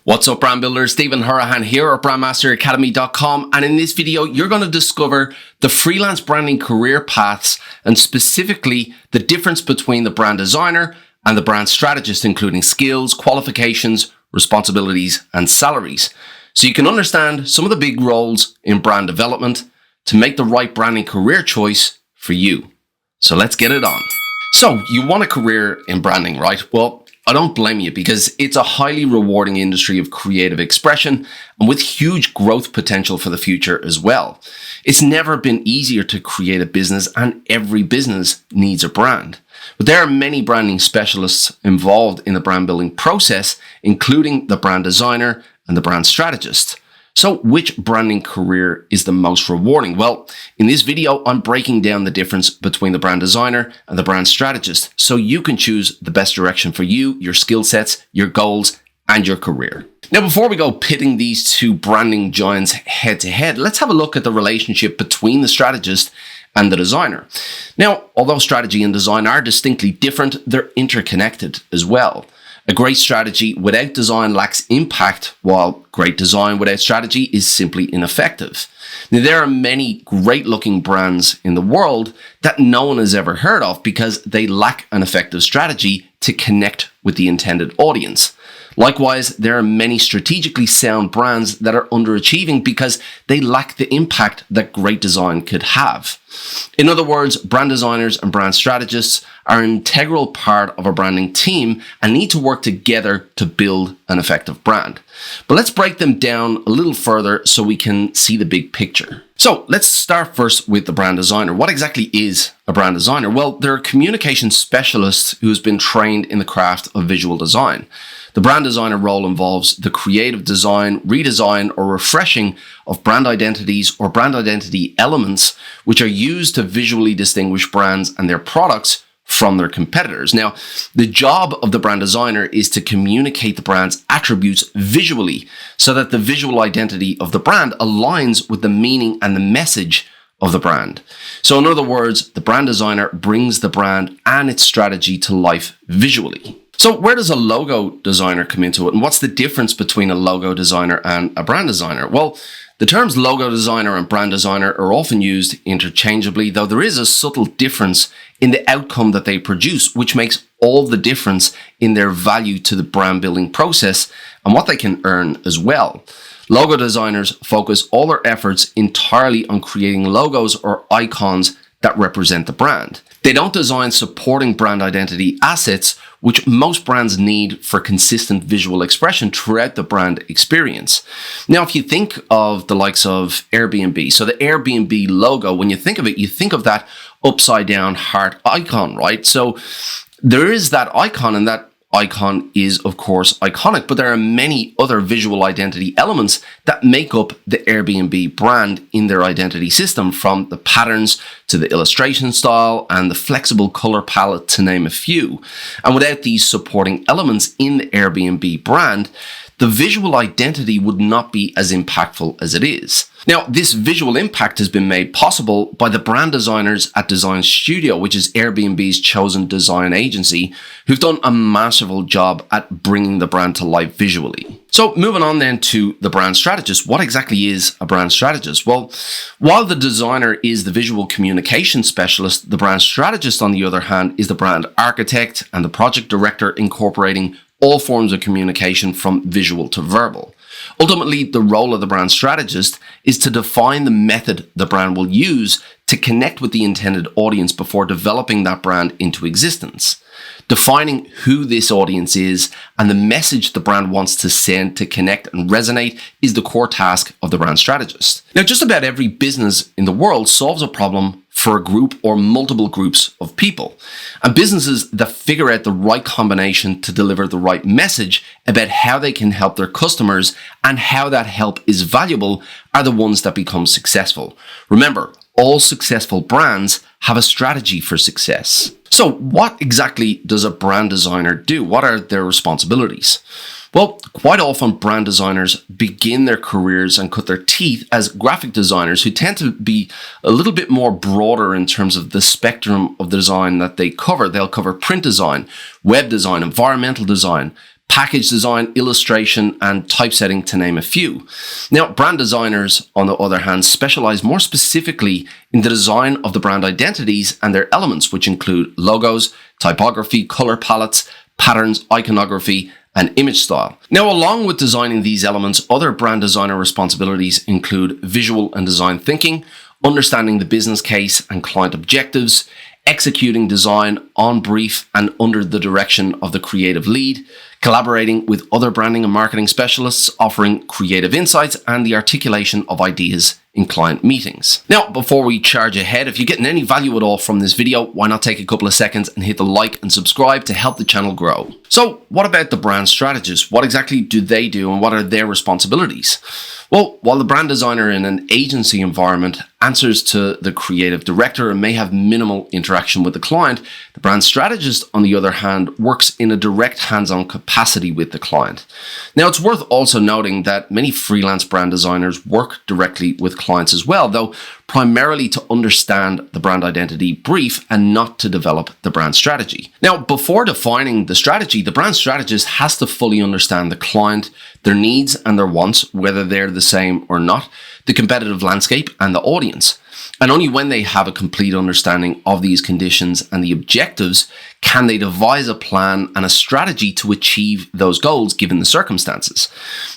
What's up, brand builders? Stephen Hurahan here at brandmasteracademy.com, and in this video you're going to discover the freelance branding career paths and specifically the difference between the brand designer and the brand strategist, including skills, qualifications, responsibilities and salaries, so you can understand some of the big roles in brand development to make the right branding career choice for you. So let's get it on. So you want a career in branding, right? Well, I don't blame you, because it's a highly rewarding industry of creative expression and with huge growth potential for the future as well. It's never been easier to create a business, and every business needs a brand. But there are many branding specialists involved in the brand building process, including the brand designer and the brand strategist. So which branding career is the most rewarding? Well, in this video, I'm breaking down the difference between the brand designer and the brand strategist, so you can choose the best direction for you, your skill sets, your goals, and your career. Now, before we go pitting these two branding giants head to head, let's have a look at the relationship between the strategist and the designer. Now, although strategy and design are distinctly different, they're interconnected as well. A great strategy without design lacks impact, while great design without strategy is simply ineffective. Now, there are many great looking brands in the world that no one has ever heard of because they lack an effective strategy to connect with the intended audience. Likewise, there are many strategically sound brands that are underachieving because they lack the impact that great design could have. In other words, brand designers and brand strategists are an integral part of a branding team and need to work together to build an effective brand. But let's break them down a little further so we can see the big picture. So let's start first with the brand designer. What exactly is a brand designer? Well, they're a communication specialist who has been trained in the craft of visual design. The brand designer role involves the creative design, redesign, or refreshing of brand identities or brand identity elements which are used to visually distinguish brands and their products from their competitors. Now, the job of the brand designer is to communicate the brand's attributes visually so that the visual identity of the brand aligns with the meaning and the message of the brand. So in other words, the brand designer brings the brand and its strategy to life visually. So where does a logo designer come into it, and what's the difference between a logo designer and a brand designer? Well, the terms logo designer and brand designer are often used interchangeably, though there is a subtle difference in the outcome that they produce, which makes all the difference in their value to the brand building process and what they can earn as well. Logo designers focus all their efforts entirely on creating logos or icons that represent the brand. They don't design supporting brand identity assets, which most brands need for consistent visual expression throughout the brand experience. Now, if you think of the likes of Airbnb, so the Airbnb logo, when you think of it, you think of that upside down heart icon, right? So there is that icon, and that icon is, of course, iconic, but there are many other visual identity elements that make up the Airbnb brand in their identity system, from the patterns to the illustration style and the flexible color palette, to name a few. And without these supporting elements in the Airbnb brand, the visual identity would not be as impactful as it is. Now, this visual impact has been made possible by the brand designers at Design Studio, which is Airbnb's chosen design agency, who've done a masterful job at bringing the brand to life visually. So moving on then to the brand strategist. What exactly is a brand strategist? Well, while the designer is the visual communication specialist, the brand strategist, on the other hand, is the brand architect and the project director, incorporating all forms of communication from visual to verbal. Ultimately, the role of the brand strategist is to define the method the brand will use to connect with the intended audience before developing that brand into existence. Defining who this audience is and the message the brand wants to send to connect and resonate is the core task of the brand strategist. Now, just about every business in the world solves a problem for a group or multiple groups of people. And businesses that figure out the right combination to deliver the right message about how they can help their customers and how that help is valuable are the ones that become successful. Remember, all successful brands have a strategy for success. So what exactly does a brand designer do? What are their responsibilities? Well, quite often brand designers begin their careers and cut their teeth as graphic designers, who tend to be a little bit more broader in terms of the spectrum of design that they cover. They'll cover print design, web design, environmental design, package design, illustration, and typesetting, to name a few. Now, brand designers, on the other hand, specialize more specifically in the design of the brand identities and their elements, which include logos, typography, color palettes, patterns, iconography, and image style. Now, along with designing these elements, other brand designer responsibilities include visual and design thinking, understanding the business case and client objectives, executing design on brief and under the direction of the creative lead, collaborating with other branding and marketing specialists, offering creative insights, and the articulation of ideas in client meetings. Now, before we charge ahead, if you're getting any value at all from this video, why not take a couple of seconds and hit the like and subscribe to help the channel grow. So what about the brand strategist? What exactly do they do and what are their responsibilities? Well, while the brand designer in an agency environment answers to the creative director and may have minimal interaction with the client, the brand strategist, on the other hand, works in a direct hands-on capacity with the client. Now, it's worth also noting that many freelance brand designers work directly with clients as well, though primarily to understand the brand identity brief and not to develop the brand strategy. Now, before defining the strategy, the brand strategist has to fully understand the client, their needs and their wants, whether they're the same or not, the competitive landscape and the audience. And only when they have a complete understanding of these conditions and the objectives can they devise a plan and a strategy to achieve those goals given the circumstances.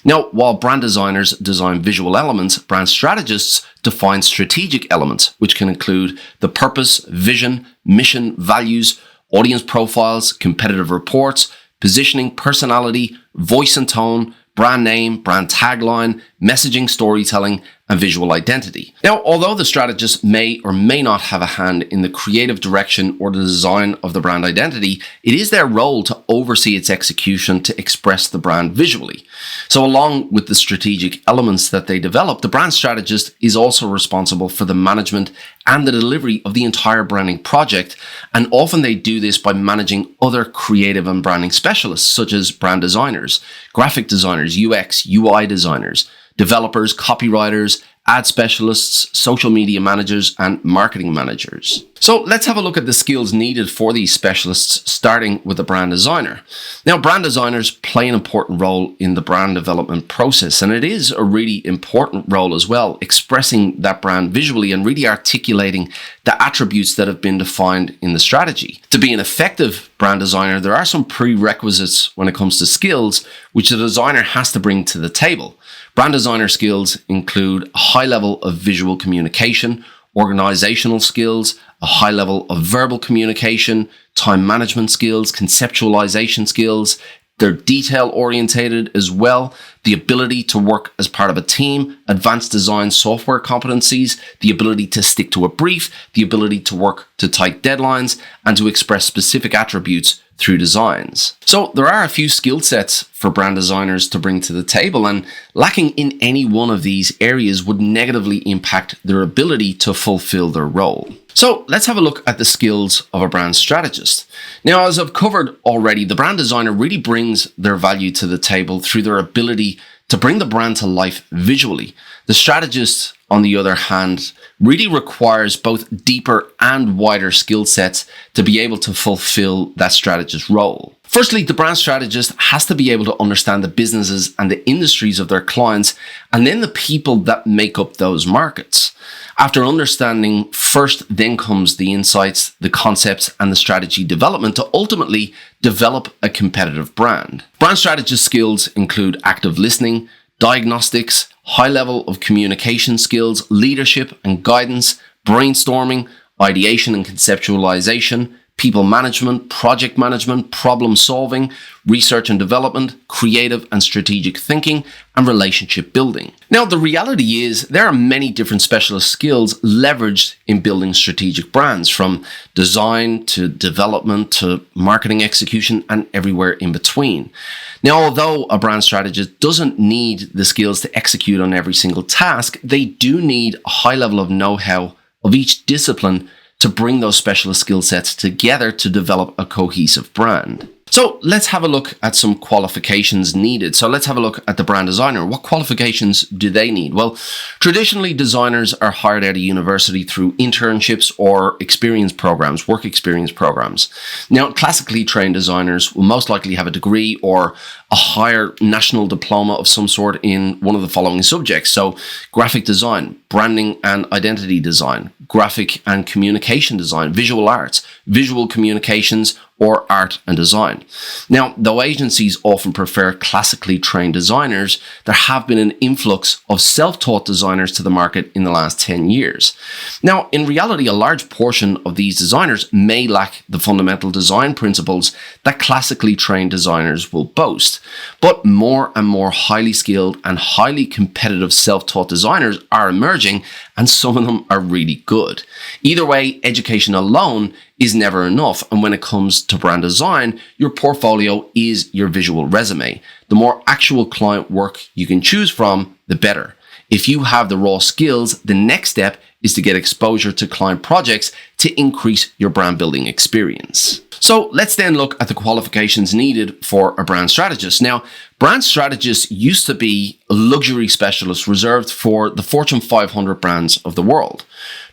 Now, while brand designers design visual elements, brand strategists define strategic elements, which can include the purpose, vision, mission, values, audience profiles, competitive reports, positioning, personality, voice and tone, brand name, brand tagline, messaging, storytelling, and visual identity. Now, although the strategist may or may not have a hand in the creative direction or the design of the brand identity, it is their role to oversee its execution to express the brand visually. So along with the strategic elements that they develop, the brand strategist is also responsible for the management and the delivery of the entire branding project. And often they do this by managing other creative and branding specialists, such as brand designers, graphic designers, UX, UI designers, developers, copywriters, ad specialists, social media managers, and marketing managers. So let's have a look at the skills needed for these specialists, starting with the brand designer. Now, brand designers play an important role in the brand development process, and it is a really important role as well, expressing that brand visually and really articulating the attributes that have been defined in the strategy. To be an effective brand designer, there are some prerequisites when it comes to skills which the designer has to bring to the table. Brand designer skills include a high level of visual communication, organizational skills, a high level of verbal communication, time management skills, conceptualization skills. They're detail orientated as well, the ability to work as part of a team, advanced design software competencies, the ability to stick to a brief, the ability to work to tight deadlines, and to express specific attributes through designs. So there are a few skill sets for brand designers to bring to the table, and lacking in any one of these areas would negatively impact their ability to fulfill their role. So let's have a look at the skills of a brand strategist. Now, as I've covered already, the brand designer really brings their value to the table through their ability to bring the brand to life visually. The strategist, on the other hand, really requires both deeper and wider skill sets to be able to fulfill that strategist role. Firstly, the brand strategist has to be able to understand the businesses and the industries of their clients, and then the people that make up those markets. After understanding, first then comes the insights, the concepts, and the strategy development to ultimately develop a competitive brand. Brand strategist skills include active listening, diagnostics, high level of communication skills, leadership and guidance, brainstorming, ideation and conceptualization, people management, project management, problem solving, research and development, creative and strategic thinking, and relationship building. Now, the reality is there are many different specialist skills leveraged in building strategic brands, from design to development to marketing execution and everywhere in between. Now, although a brand strategist doesn't need the skills to execute on every single task, they do need a high level of know-how of each discipline to bring those specialist skill sets together to develop a cohesive brand. So let's have a look at some qualifications needed. So let's have a look at the brand designer. What qualifications do they need? Well, traditionally designers are hired out of university through internships or experience programs, work experience programs. Now, classically trained designers will most likely have a degree or a higher national diploma of some sort in one of the following subjects. So graphic design, branding and identity design, graphic and communication design, visual arts, visual communications, or art and design. Now, though agencies often prefer classically trained designers, there have been an influx of self-taught designers to the market in the last 10 years. Now, in reality, a large portion of these designers may lack the fundamental design principles that classically trained designers will boast. But more and more highly skilled and highly competitive self-taught designers are emerging, and some of them are really good. Either way, education alone is never enough. And when it comes to brand design, your portfolio is your visual resume. The more actual client work you can choose from, the better. If you have the raw skills, the next step is to get exposure to client projects to increase your brand building experience. So let's then look at the qualifications needed for a brand strategist. Now, brand strategists used to be a luxury specialist reserved for the Fortune 500 brands of the world.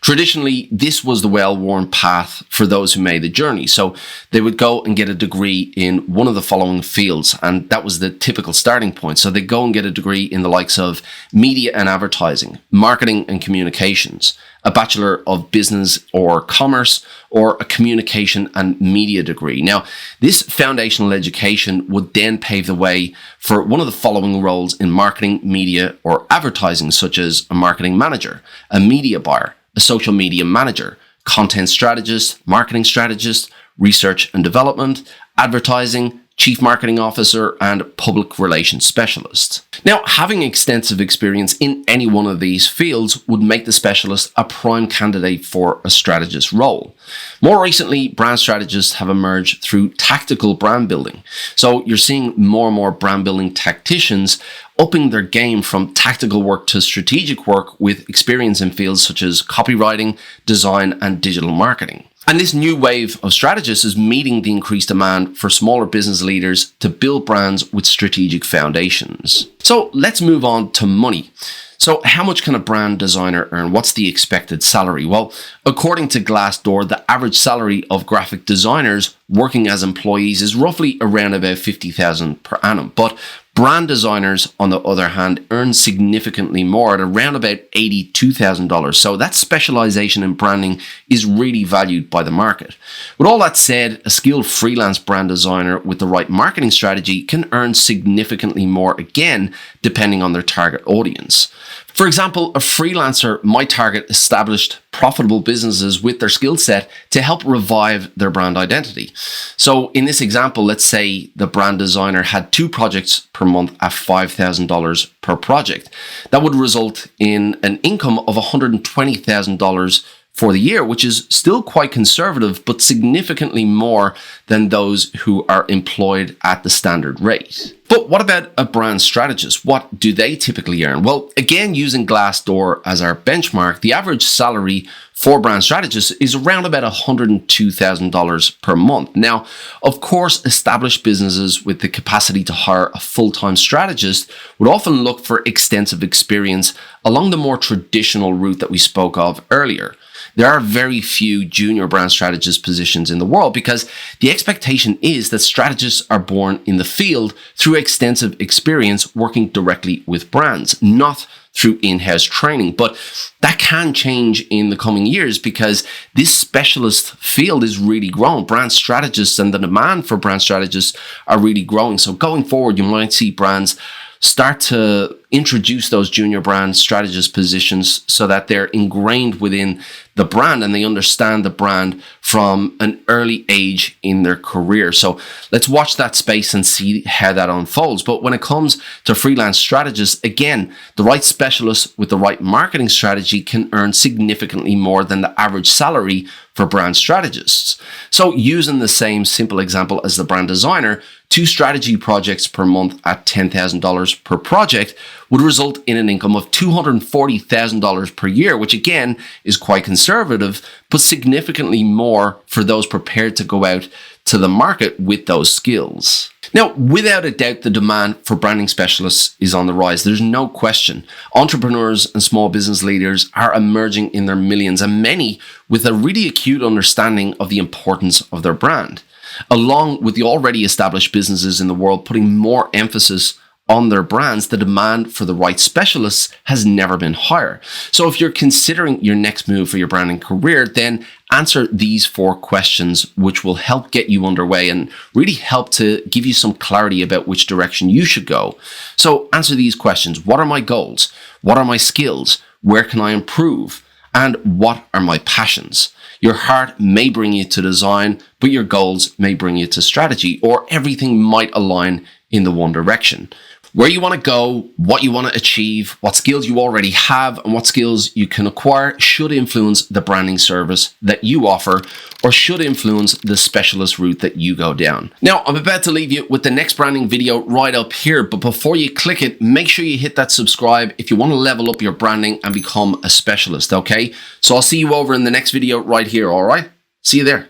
Traditionally, this was the well-worn path for those who made the journey. So they would go and get a degree in one of the following fields, and that was the typical starting point. So they go and get a degree in the likes of media and advertising, marketing and communications, a Bachelor of Business or Commerce, or a communication and media degree. Now, this foundational education would then pave the way for one of the following roles in marketing, media, or advertising, such as a marketing manager, a media buyer, a social media manager, content strategist, marketing strategist, research and development, advertising, chief marketing officer, and public relations specialist. Now, having extensive experience in any one of these fields would make the specialist a prime candidate for a strategist role. More recently, brand strategists have emerged through tactical brand building. So you're seeing more and more brand building tacticians upping their game from tactical work to strategic work with experience in fields such as copywriting, design, and digital marketing. And this new wave of strategists is meeting the increased demand for smaller business leaders to build brands with strategic foundations. So let's move on to money. So how much can a brand designer earn? What's the expected salary? Well, according to Glassdoor, the average salary of graphic designers working as employees is roughly around about $50,000 per annum. But brand designers, on the other hand, earn significantly more at around about $82,000. So that specialization in branding is really valued by the market. With all that said, a skilled freelance brand designer with the right marketing strategy can earn significantly more, again, depending on their target audience. For example, a freelancer might target established, profitable businesses with their skill set to help revive their brand identity. So in this example, let's say the brand designer had 2 projects per month at $5,000 per project. That would result in an income of $120,000 for the year, which is still quite conservative, but significantly more than those who are employed at the standard rate. But what about a brand strategist? What do they typically earn? Well, again, using Glassdoor as our benchmark, the average salary for brand strategists is around about $102,000 per month. Now, of course, established businesses with the capacity to hire a full-time strategist would often look for extensive experience along the more traditional route that we spoke of earlier. There are very few junior brand strategist positions in the world because the expectation is that strategists are born in the field through extensive experience working directly with brands, not through in-house training. But that can change in the coming years because this specialist field is really growing. Brand strategists and the demand for brand strategists are really growing. So going forward, you might see brands start to introduce those junior brand strategist positions so that they're ingrained within the brand and they understand the brand from an early age in their career. So let's watch that space and see how that unfolds. But when it comes to freelance strategists, again, the right specialist with the right marketing strategy can earn significantly more than the average salary for brand strategists. So using the same simple example as the brand designer, 2 strategy projects per month at $10,000 per project would result in an income of $240,000 per year, which again is quite conservative, but significantly more for those prepared to go out to the market with those skills. Now, without a doubt, the demand for branding specialists is on the rise. There's no question. Entrepreneurs and small business leaders are emerging in their millions, and many with a really acute understanding of the importance of their brand, along with the already established businesses in the world putting more emphasis on their brands. The demand for the right specialists has never been higher. So if you're considering your next move for your branding career, then answer these 4 questions, which will help get you underway and really help to give you some clarity about which direction you should go. So answer these questions. What are my goals? What are my skills? Where can I improve? And what are my passions? Your heart may bring you to design, but your goals may bring you to strategy, or everything might align in the one direction. Where you want to go, what you want to achieve, what skills you already have, and what skills you can acquire should influence the branding service that you offer, or should influence the specialist route that you go down. Now, I'm about to leave you with the next branding video right up here, but before you click it, make sure you hit that subscribe if you want to level up your branding and become a specialist, okay? So I'll see you over in the next video right here, all right? See you there.